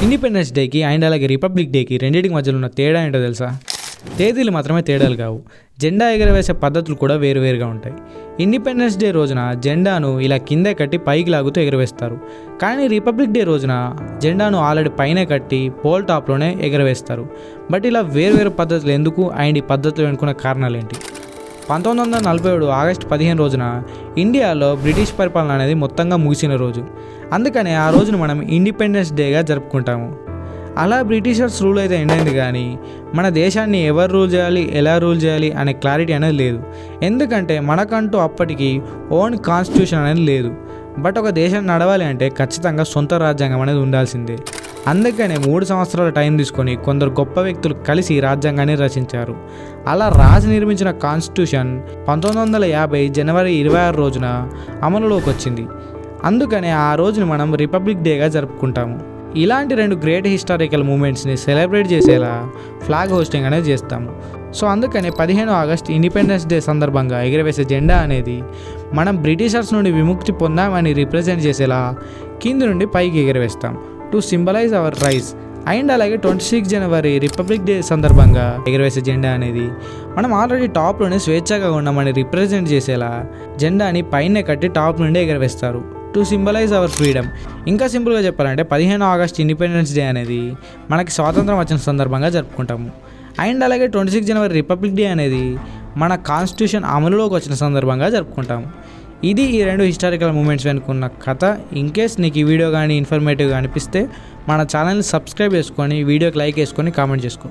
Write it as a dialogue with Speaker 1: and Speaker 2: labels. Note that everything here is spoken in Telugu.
Speaker 1: ఇండిపెండెన్స్ డేకి అండ్ అలాగే రిపబ్లిక్ డేకి రెండింటికి మధ్యలో ఉన్న తేడా ఏంటో తెలుసా? తేదీలు మాత్రమే తేడాలు కావు, జెండా ఎగరవేసే పద్ధతులు కూడా వేరువేరుగా ఉంటాయి. ఇండిపెండెన్స్ డే రోజున జెండాను ఇలా కిందే కట్టి పైకి లాగుతూ ఎగరవేస్తారు. కానీ రిపబ్లిక్ డే రోజున జెండాను ఆల్రెడీ పైనే కట్టి పోల్ టాప్లోనే ఎగరవేస్తారు. బట్ ఇలా వేరువేరు పద్ధతులు ఎందుకు అండ్ ఈ పద్ధతులు వెనుకున్న కారణాలు ఏంటి? 1947 ఆగస్టు 15 రోజున ఇండియాలో బ్రిటిష్ పరిపాలన అనేది మొత్తంగా ముగిసిన రోజు. అందుకనే ఆ రోజును మనం ఇండిపెండెన్స్ డేగా జరుపుకుంటాము. అలా బ్రిటిషర్స్ రూల్ అయితే ఎండైంది, కానీ మన దేశాన్ని ఎవరు రూల్ చేయాలి, ఎలా రూల్ చేయాలి అనే క్లారిటీ అనేది లేదు. ఎందుకంటే మనకంటూ అప్పటికి ఓన్ కాన్స్టిట్యూషన్ అనేది లేదు. బట్ ఒక దేశం నడవాలి అంటే ఖచ్చితంగా సొంత రాజ్యాంగం అనేది ఉండాల్సిందే. అందుకనే 3 సంవత్సరాల టైం తీసుకొని కొందరు గొప్ప వ్యక్తులు కలిసి రాజ్యాంగాన్ని రచించారు. అలా రాజు నిర్మించిన కాన్స్టిట్యూషన్ 1950 జనవరి 26 రోజున అమలులోకి వచ్చింది. అందుకనే ఆ రోజుని మనం రిపబ్లిక్ డేగా జరుపుకుంటాము. ఇలాంటి 2 గ్రేట్ హిస్టారికల్ మూమెంట్స్ని సెలబ్రేట్ చేసేలా ఫ్లాగ్ హోస్టింగ్ అనేది చేస్తాము. సో అందుకనే 15 ఆగస్ట్ ఇండిపెండెన్స్ డే సందర్భంగా ఎగరవేసే జెండా అనేది మనం బ్రిటిషర్స్ నుండి విముక్తి పొందామని రిప్రజెంట్ చేసేలా కింది నుండి పైకి ఎగరవేస్తాం to symbolise our rise. And అలాగే 26 జనవరి రిపబ్లిక్ డే సందర్భంగా ఎగరవేసే జెండా అనేది మనం ఆల్రెడీ టాప్లోనే స్వేచ్ఛగా ఉన్నామని రిప్రజెంట్ చేసేలా జెండాని పైనే కట్టి టాప్ నుండి ఎగరవేస్తారు టు సింబలైజ్ అవర్ ఫ్రీడమ్. ఇంకా సింపుల్గా చెప్పాలంటే 15 ఆగస్ట్ ఇండిపెండెన్స్ డే అనేది మనకి స్వాతంత్రం వచ్చిన సందర్భంగా జరుపుకుంటాము. అండ్ అలాగే 26 జనవరి రిపబ్లిక్ డే అనేది మన కాన్స్టిట్యూషన్ అమలులోకి వచ్చిన సందర్భంగా జరుపుకుంటాము. ఇది ఈ 2 హిస్టారికల్ మూమెంట్స్ వెనుకున్న కథ. ఇన్కేస్ నీకు ఈ వీడియో కానీ ఇన్ఫర్మేటివ్గా అనిపిస్తే మన ఛానల్ని సబ్స్క్రైబ్ చేసుకొని వీడియోకి లైక్ వేసుకొని కామెంట్ చేసుకో.